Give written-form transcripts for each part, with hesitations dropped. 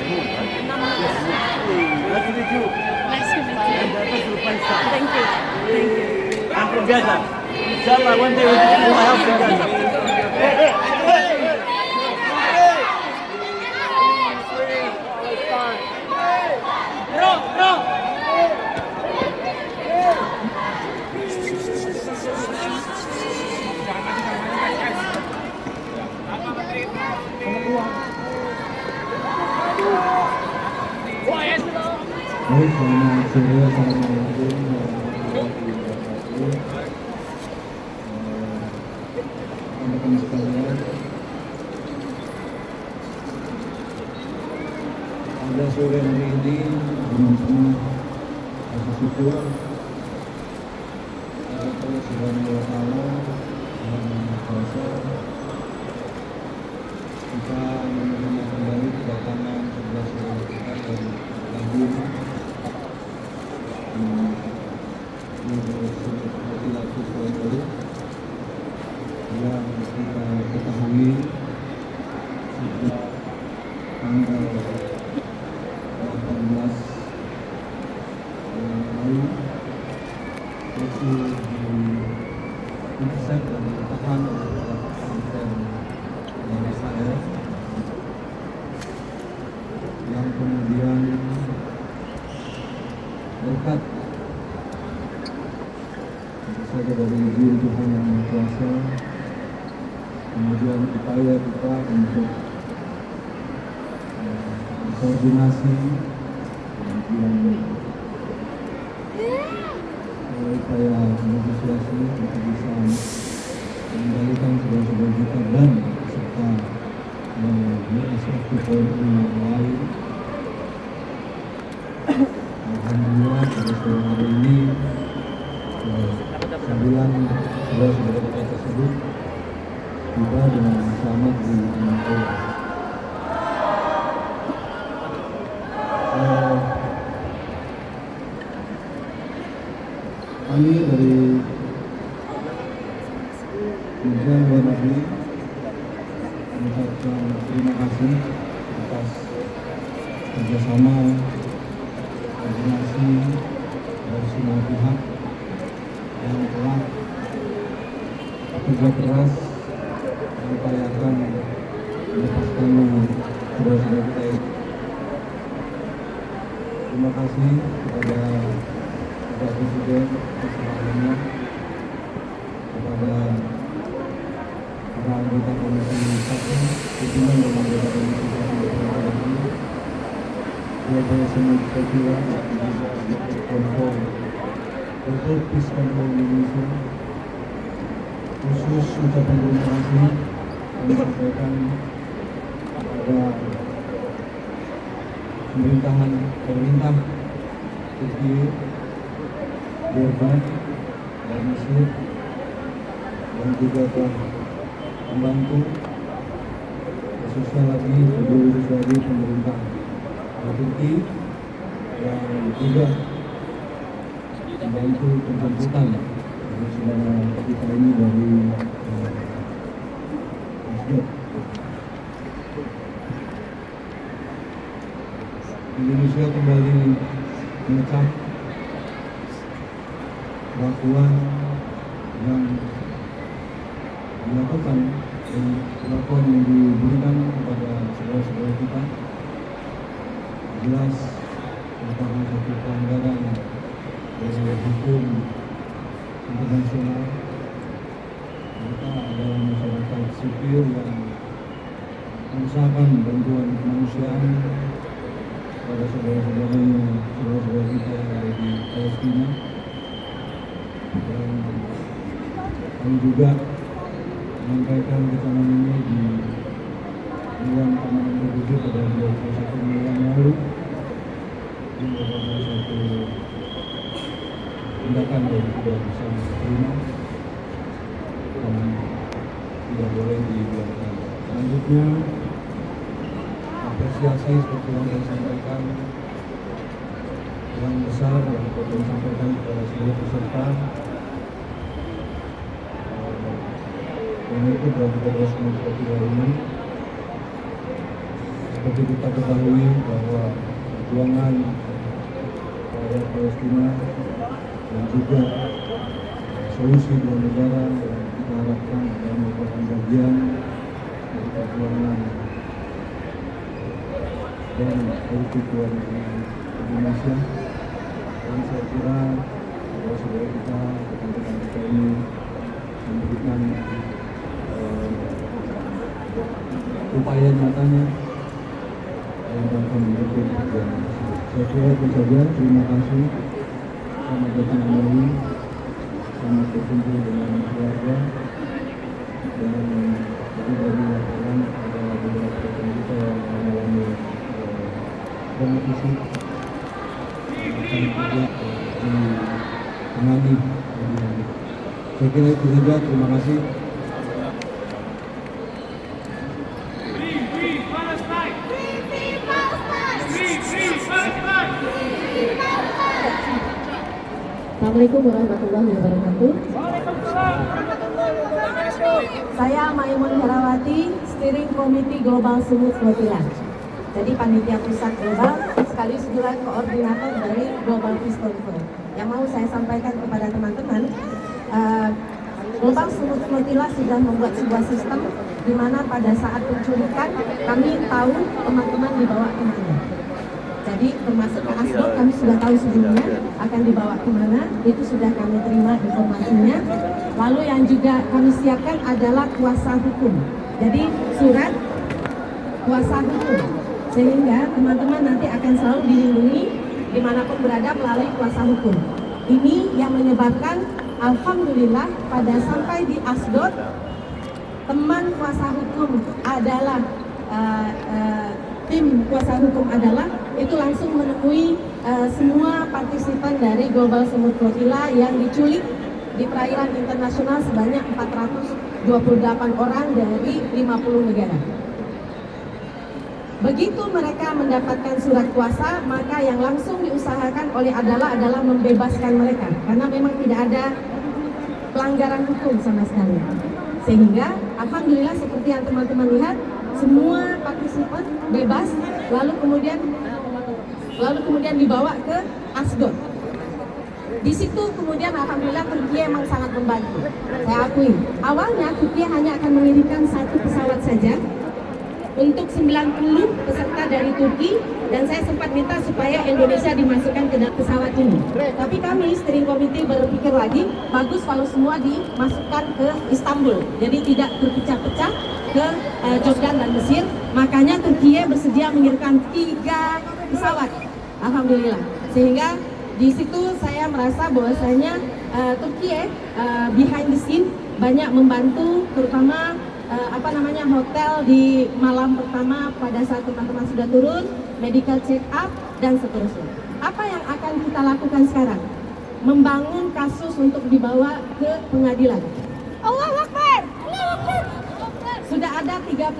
Yes, nice to meet you. Nice to meet you. And that's the fine stuff. Thank you. Thank you. I'm from Gaza. Inshallah, one day we'll visit my house in Gaza. Hey, hey, hey! No, no! Baik, selamat sore, assalamualaikum warahmatullahi wabarakatuh. Teman-teman sekalian, pada sore hari ini dengan penuh rasa syukur kepada Allah Subhanahu wa Ta'ala yang Maha Kuasa, kita menerima kembali kedatangan 11 saudara kita dari Lahir yang kita ketahui sejak tanggal 18 lalu masih diintercept dan ditahan oleh pesantren Israel yang kemudian berkat saja dari izin Tuhan yang Maha Kuasa, kemudian upaya kita untuk koordinasi, kemudian upaya negosiasi untuk bisa mengendalikan saudara-saudara kita dan serta mengaspek poin yang lain. Alhamdulillah pada sore hari ini 9 saudara-saudara kita tersebut tiba dengan selamat di Manado. Kami dari Kementerian Luar Negeri mengucapkan terima kasih atas kerjasama koordinasi dari semua pihak yang telah bekerja keras mengupayakan melepaskannya saudara-saudara kita itu. Terima kasih kepada Bapak Presiden bersama kepada para anggota Komisi 1, pimpinan dan anggota Komisi 1 DPR RI, kepada semua perwakilan dan juga kontrol Peace Control Indonesia. Khusus ucapan terima kasih kami sampaikan kepada pemerintah Turki, Jordan, dan Mesir yang juga telah membantu, khususnya lagi lebih dari pemerintah Turki yang juga membantu penjemputan untuk saudara kita ini dari Mesir. Indonesia kembali mengecam perlakuan yang dilakukan dan perlakuan yang diberikan kepada saudara-saudara kita jelas merupakan satu pelanggaran dari hukum internasional. Kita adalah masyarakat sipil yang mengusahakan bantuan kemanusiaan pada saudara-saudara kita yang ada di Palestina, dan kami juga menyampaikan kecaman ini di Dewan Keamanan PBB pada 21 Mei yang lalu. Ini merupakan satu tindakan yang tidak bisa diterima dan tidak boleh dibiarkan. Selanjutnya, apresiasi seperti yang saya sampaikan yang besar yang saya sampaikan kepada seluruh peserta dan itu dari Komisi ini seperti kita ketahui bahwa perjuangan rakyat Palestina dan juga solusi dua negara yang kita harapkan akan merupakan bagian dari perjuangan dan politik luar negeri Indonesia. Dan saya kira saudara kita, rekan-rekan kita ini memberikan upaya nyatanya dalam rangka mendukung perjuangan tersebut. Saya kira itu saja. Terima kasih. Selamat datang kembali. Selamat berkumpul dengan keluarga. Dan tadi dari laporan ada beberapa rekan kita yang mengalami kompetisi akan juga ditangani. Saya kira itu saja. Terima kasih. Assalamualaikum warahmatullahi wabarakatuh. Saya Maimun Herawati, Steering Committee Global Sumut Motila. Jadi panitia pusat global sekaligus juga koordinator dari Global Peace Conference. Yang mau saya sampaikan kepada teman-teman, Global Sumut Motila sudah membuat sebuah sistem di mana pada saat penculikan kami tahu teman-teman dibawa kemana. Jadi termasuk ke Asdod kami sudah tahu sebelumnya akan dibawa kemana, itu sudah kami terima informasinya. Lalu yang juga kami siapkan adalah kuasa hukum. Jadi surat kuasa hukum, sehingga teman-teman nanti akan selalu dilindungi dimanapun berada melalui kuasa hukum. Ini yang menyebabkan alhamdulillah pada sampai di Asdod teman kuasa hukum adalah tim kuasa hukum adalah itu langsung menemui semua partisipan dari Global Sumut Motila yang diculik di perairan internasional sebanyak 428 orang dari 50 negara. Begitu mereka mendapatkan surat kuasa, maka yang langsung diusahakan adalah membebaskan mereka karena memang tidak ada pelanggaran hukum sama sekali. Sehingga alhamdulillah seperti yang teman-teman lihat, semua partisipan bebas, lalu kemudian dibawa ke Asdod. Di situ kemudian alhamdulillah Turki memang sangat membantu. Saya akui, awalnya Turki hanya akan mengirimkan satu pesawat saja untuk 90 peserta dari Turki, dan saya sempat minta supaya Indonesia dimasukkan ke dalam pesawat ini. Tapi kami steering committee berpikir lagi, bagus kalau semua dimasukkan ke Istanbul, jadi tidak terpecah-pecah ke Jordan dan Mesir. Makanya Turki bersedia mengirimkan 3 pesawat, alhamdulillah. Sehingga di situ saya merasa bahwasanya Turki behind the scene banyak membantu, terutama hotel di malam pertama pada saat teman-teman sudah turun, medical check up dan seterusnya. Apa yang akan kita lakukan sekarang? Membangun kasus untuk dibawa ke pengadilan. Allahu Akbar. Sudah ada 35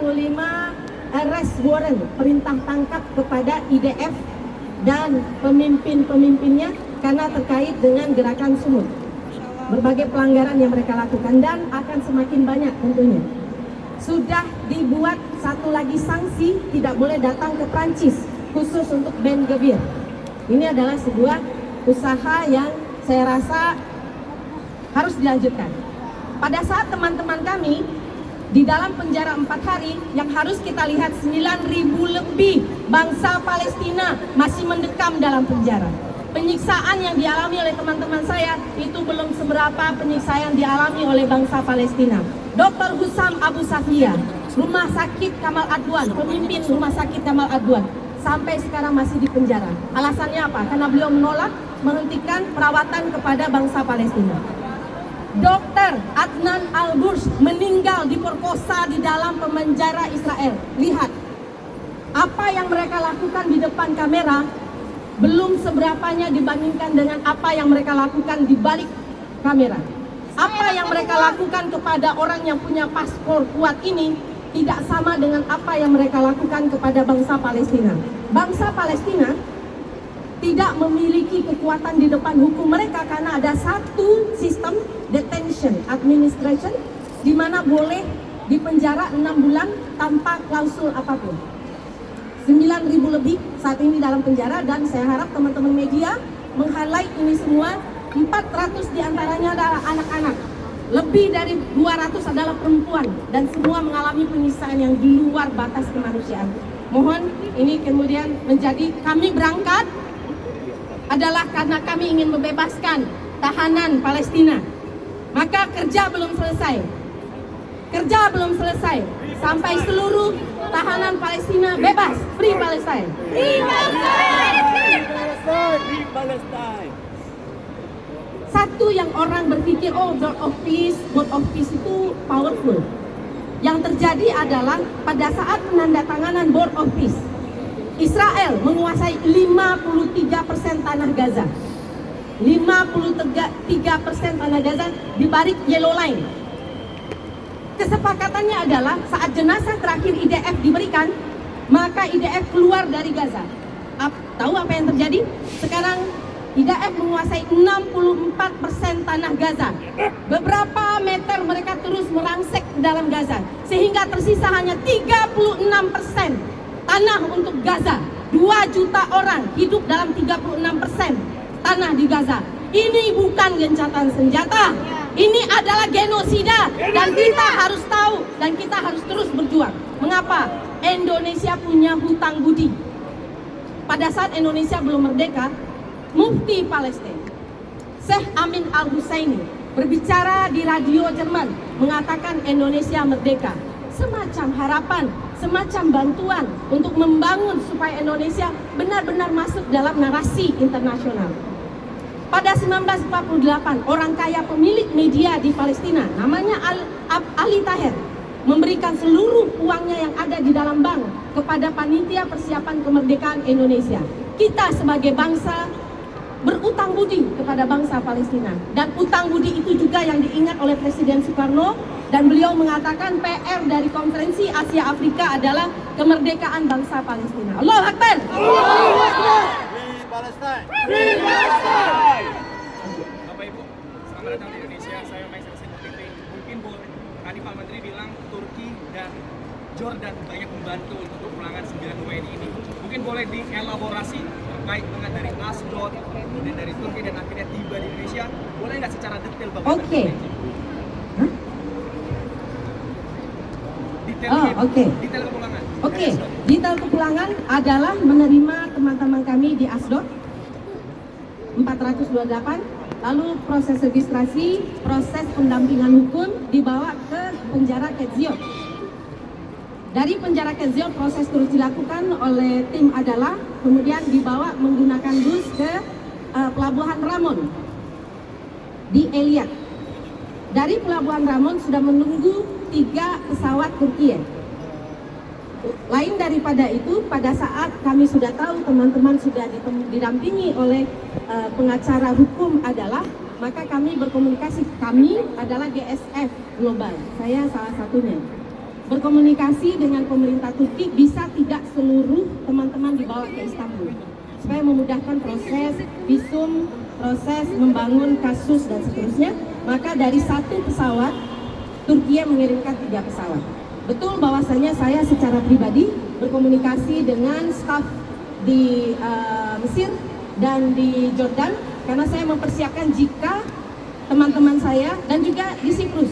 arrest warrant, perintah tangkap kepada IDF dan pemimpin-pemimpinnya karena terkait dengan gerakan Sumut. Berbagai pelanggaran yang mereka lakukan dan akan semakin banyak tentunya. Sudah dibuat satu lagi sanksi, tidak boleh datang ke Prancis khusus untuk Ben Gvir. Ini adalah sebuah usaha yang saya rasa harus dilanjutkan. Pada saat teman-teman kami di dalam penjara 4 hari, yang harus kita lihat 9.000 lebih bangsa Palestina masih mendekam dalam penjara. Penyiksaan yang dialami oleh teman-teman saya itu belum seberapa penyiksaan yang dialami oleh bangsa Palestina. Dr. Hussam Abu Safia, Rumah Sakit Kamal Adwan, pemimpin Rumah Sakit Kamal Adwan, sampai sekarang masih di penjara. Alasannya apa? Karena beliau menolak menghentikan perawatan kepada bangsa Palestina. Dr. Adnan Al-Bursh meninggal diperkosa di dalam penjara Israel. Lihat, apa yang mereka lakukan di depan kamera belum seberapanya dibandingkan dengan apa yang mereka lakukan di balik kamera. Apa yang mereka lakukan kepada orang yang punya paspor kuat ini tidak sama dengan apa yang mereka lakukan kepada bangsa Palestina. Bangsa Palestina tidak memiliki kekuatan di depan hukum mereka karena ada satu sistem detention administration di mana boleh dipenjara 6 bulan tanpa klausul apapun. 9.000 lebih saat ini dalam penjara, dan saya harap teman-teman media meng-highlight ini semua. 400 diantaranya adalah anak-anak, lebih dari 200 adalah perempuan, dan semua mengalami penyiksaan yang di luar batas kemanusiaan. Mohon ini kemudian menjadi kami berangkat adalah karena kami ingin membebaskan tahanan Palestina. Maka kerja belum selesai. Kerja belum selesai sampai seluruh tahanan Palestina bebas. Free Palestine. Free Palestine. Free Palestine. Satu yang orang berpikir, oh board of peace itu powerful. Yang terjadi adalah pada saat penandatanganan board of peace, Israel menguasai 53% tanah Gaza. 53% tanah Gaza di balik Yellow Line. Kesepakatannya adalah saat jenazah terakhir IDF diberikan, maka IDF keluar dari Gaza. Tahu apa yang terjadi? Sekarang IDF menguasai 64% tanah Gaza. Beberapa meter mereka terus merangsek ke dalam Gaza, sehingga tersisa hanya 36% tanah untuk Gaza. 2 juta orang hidup dalam 36% tanah di Gaza. Ini bukan gencatan senjata. Ini adalah genosida, dan kita harus tahu dan kita harus terus berjuang. Mengapa? Indonesia punya hutang budi. Pada saat Indonesia belum merdeka, Mufti Palestina Syekh Amin Al-Husaini berbicara di radio Jerman, mengatakan Indonesia merdeka. Semacam harapan, semacam bantuan untuk membangun supaya Indonesia benar-benar masuk dalam narasi internasional. Pada 1948, orang kaya pemilik media di Palestina, namanya Ali Taher, memberikan seluruh uangnya yang ada di dalam bank kepada panitia persiapan kemerdekaan Indonesia. Kita sebagai bangsa berutang budi kepada bangsa Palestina, dan utang budi itu juga yang diingat oleh Presiden Soekarno, dan beliau mengatakan PR dari konferensi Asia Afrika adalah kemerdekaan bangsa Palestina. Allahu Akbar. Free Palestine. Free Palestine. Bapak Ibu, selamat datang di Indonesia. Saya Mike Sensitif TV. Mungkin boleh, tadi Pak Menteri bilang Turki dan Jordan banyak membantu untuk kepulangan 9 WNI ini. Mungkin boleh dielaborasi terkait dengan dari Asdod, kemudian dari Turki dan akhirnya tiba di Indonesia. Boleh nggak secara detail Bapak? Oke. Detail kepulangan. Oke, detail kepulangan adalah menerima teman-teman kami di Asdod 428, lalu proses registrasi, proses pendampingan hukum, dibawa ke penjara Ketzion. Dari penjara Ketzion proses terus dilakukan oleh tim adalah kemudian dibawa menggunakan bus ke Pelabuhan Ramon di Eliat. Dari Pelabuhan Ramon sudah menunggu 3 pesawat Turki. Lain daripada itu, pada saat kami sudah tahu teman-teman sudah didampingi oleh pengacara hukum adalah, maka kami berkomunikasi, kami adalah GSF Global, saya salah satunya, berkomunikasi dengan pemerintah Turki bisa tidak seluruh teman-teman dibawa ke Istanbul supaya memudahkan proses visum, proses membangun kasus dan seterusnya. Maka dari 1 pesawat Turki mengirimkan 3 pesawat. Betul bahwasanya saya secara pribadi berkomunikasi dengan staf di Mesir dan di Jordan, karena saya mempersiapkan jika teman-teman saya dan juga di Siprus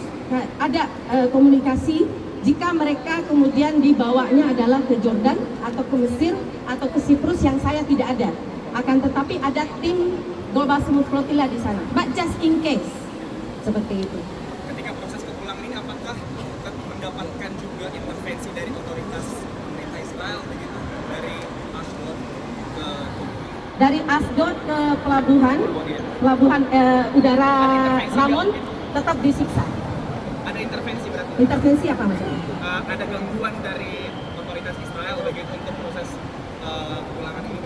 ada komunikasi jika mereka kemudian dibawanya adalah ke Jordan atau ke Mesir atau ke Siprus yang saya tidak ada. Akan tetapi ada tim Global Smooth Flotilla di sana. But just in case. Seperti itu. Ketika proses kepulangan ini apakah mendapatkan juga intervensi dari otoritas pemerintah Israel begitu, dari Asdod ke Turki? Dari Asdod ke pelabuhan udara Ramon tetap disiksa. Ada intervensi berarti? Intervensi apa maksudnya? Ada gangguan dari otoritas Israel begitu untuk proses kepulangan ini?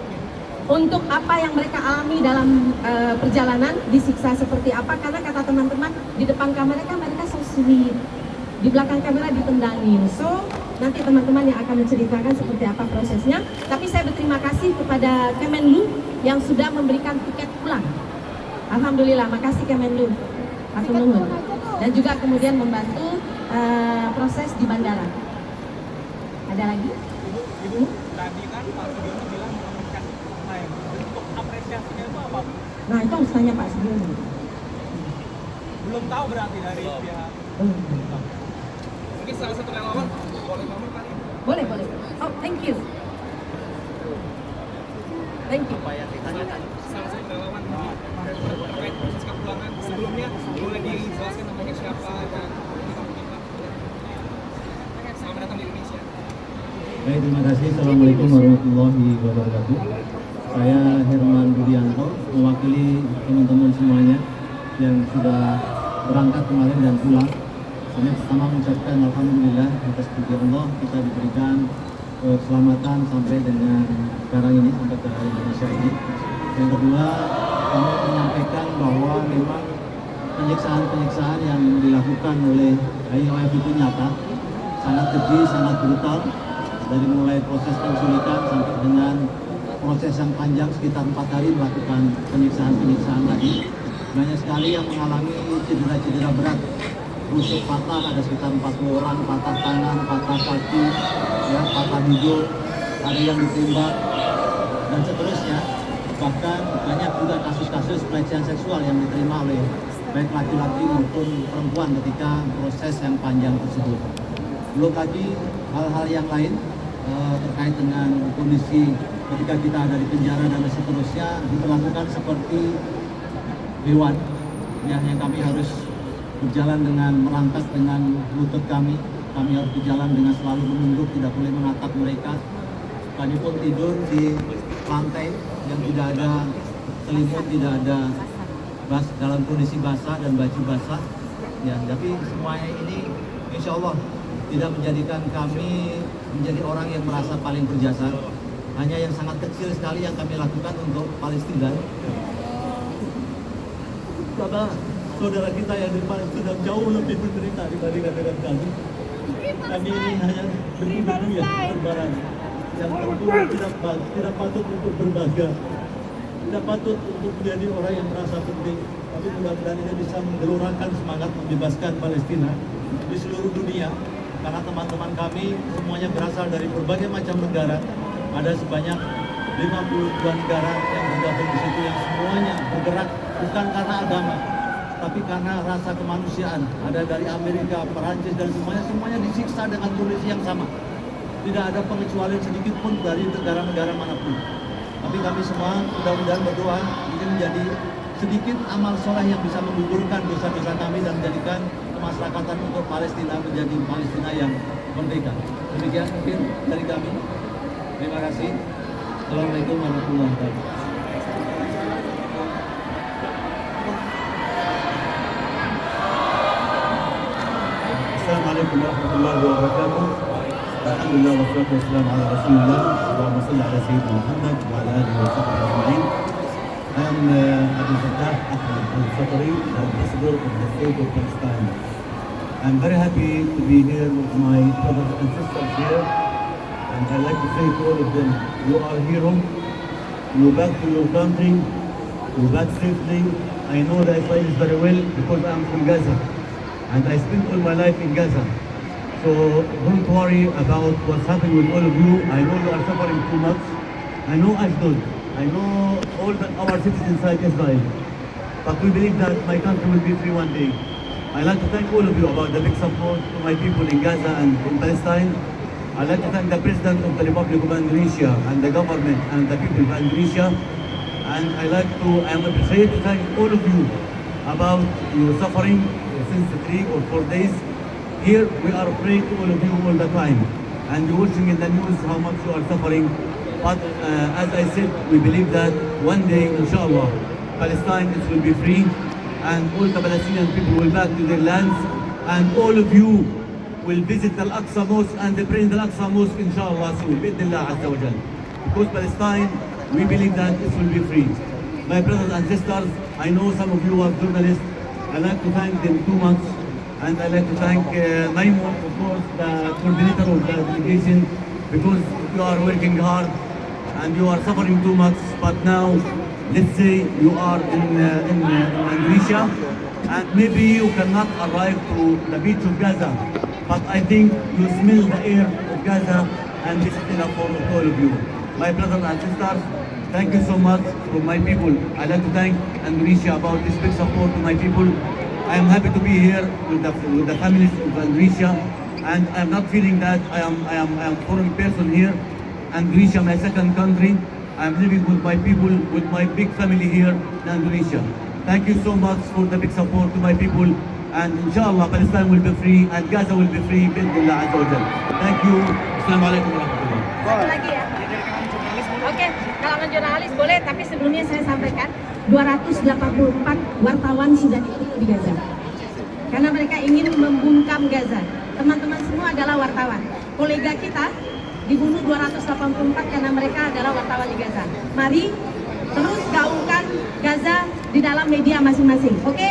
Untuk apa yang mereka alami dalam perjalanan, disiksa seperti apa, karena kata teman-teman di depan kamera kan mereka so sweet, di belakang kamera ditendangin. So nanti teman-teman yang akan menceritakan seperti apa prosesnya. Tapi saya berterima kasih kepada Kemenlu yang sudah memberikan tiket pulang. Alhamdulillah, makasih Kemenlu. Aku nuhun. Dan juga kemudian membantu proses di bandara. Ada lagi? Ibu, Tadi kan Pak Sugiono bilang mengapresiasi time. Bentuk apresiasinya itu apa? Nah itu harus tanya Pak Sugiono. Belum tahu berarti dari pihak. Mungkin salah satu relawan boleh ngomong kali. Boleh. Oh, thank you. Thank you. Salah satu relawan terkait proses kepulangan sebelumnya boleh dijelaskan namanya siapa dan selamat datang di Indonesia. Baik, terima kasih. Assalamualaikum warahmatullahi wabarakatuh. Saya Herman Budianto, mewakili teman-teman semuanya yang sudah berangkat kemarin dan pulang. Saya pertama mengucapkan Alhamdulillah atas puji Allah kita diberikan keselamatan sampai dengan sekarang ini, sampai ke Indonesia ini. Yang kedua, kami menyampaikan bahwa memang penyiksaan yang dilakukan oleh IOF itu nyata, sangat keji, sangat brutal, dari mulai proses penculikan sampai dengan proses yang panjang sekitar 4 hari melakukan penyiksaan tadi. Banyak sekali yang mengalami cedera-cedera berat, rusuk patah, ada sekitar 40 orang, patah tangan, patah kaki, ya, patah hidung, ada yang ditembak, dan seterusnya. Bahkan banyak juga kasus-kasus pelecehan seksual yang diterima oleh baik laki-laki maupun perempuan ketika proses yang panjang tersebut. Belum lagi hal-hal yang lain terkait dengan kondisi ketika kita ada di penjara dan seterusnya diperlakukan seperti hewan, ya, yang kami harus berjalan dengan merangkak dengan lutut kami harus berjalan dengan selalu menunduk, tidak boleh menatap mereka. Kami pun tidur di lantai yang tidak ada selimut, tidak ada dalam kondisi basah dan baju basah, ya. Tapi semuanya ini insya Allah tidak menjadikan kami menjadi orang yang merasa paling berjasa. Hanya yang sangat kecil sekali yang kami lakukan untuk Palestina. Karena saudara kita yang di Palestina jauh lebih menderita dibandingkan dengan kami. Kami ini hanya beribu-ribu ya berbaran, yang tentu tidak patut untuk berbangga, tidak patut untuk menjadi orang yang merasa penting. Tapi mudah-mudahan ini bisa menggelorakan semangat membebaskan Palestina di seluruh dunia. Karena teman-teman kami semuanya berasal dari berbagai macam negara. Ada sebanyak 52 negara yang tergabung di situ, yang semuanya bergerak bukan karena agama, tapi karena rasa kemanusiaan. Ada dari Amerika, Perancis, dan semuanya disiksa dengan kondisi yang sama. Tidak ada pengecualian sedikit pun dari negara-negara manapun. Tapi kami semua mudah-mudahan berdoa ini menjadi sedikit amal soleh yang bisa menggugurkan dosa-dosa kami dan menjadikan kemasyarakatan untuk Palestina menjadi Palestina yang merdeka. Demikian mungkin dari kami. Terima kasih. Assalamualaikum warahmatullahi wabarakatuh. Assalamualaikum warahmatullahi wabarakatuh. Alhamdulillah wassalatu wassalamu ala Rasulillah. Allahumma shalli ala sayyidina Muhammad wa ala alihi wa sahbihi ajma'in. I am Abdul Fattah Ahmed Al-Fatari, the Ambassador of the State of Palestine. I'm very happy to be here with my brothers and sisters here, and I'd like to say to all of them, you are heroes. Go back to your country, go back safely. I know the Israelis very well because I'm from Gaza, and I spent all my life in Gaza. So don't worry about what's happening with all of you. I know you are suffering too much. I know Ashdod. I know all our cities inside Israel. But we believe that my country will be free one day. I'd like to thank all of you about the big support to my people in Gaza and in Palestine. I'd like to thank the President of the Republic of Indonesia and the government and the people of Indonesia. And I am appreciated to thank all of you about your suffering since 3 or 4 days. Here we are praying to all of you all the time. And you're watching in the news how much you are suffering. But as I said, we believe that one day, inshallah, Palestine will be free and all the Palestinian people will back to their lands, and all of you will visit Al-Aqsa Mosque and pray in the Al-Aqsa Mosque, inshallah, soon, bi'idhnillah azza wa jal. Because Palestine, we believe that it will be free. My brothers and sisters, I know some of you are journalists. I'd like to thank them too much, and I'd like to thank Naimun, of course, the coordinator of the delegation, because you are working hard and you are suffering too much. But now, let's say you are in Indonesia, and maybe you cannot arrive to the beach of Gaza, but I think you smell the air of Gaza, and this is enough for all of you. My brothers and sisters, thank you so much for my people. I'd like to thank Indonesia about this big support to my people. I am happy to be here with the families of Indonesia, and I'm not feeling that I am foreign person here. Indonesia, my second country. I'm living with my people, with my big family here in Indonesia. Thank you so much for the big support to my people, and inshallah Palestine will be free and Gaza will be free. Bismillah Azza wa Jal. Thank you. Assalamualaikum warahmatullahi wabarakatuh. Satu lagi ya. Oke, kalangan jurnalis boleh, tapi sebelumnya saya sampaikan 284 wartawan sudah diikuti di Gaza. Karena mereka ingin membungkam Gaza. Teman-teman semua adalah wartawan. Kolega kita dibunuh 284 karena mereka adalah wartawan di Gaza. Mari terus gaungkan Gaza di dalam media masing-masing. Oke?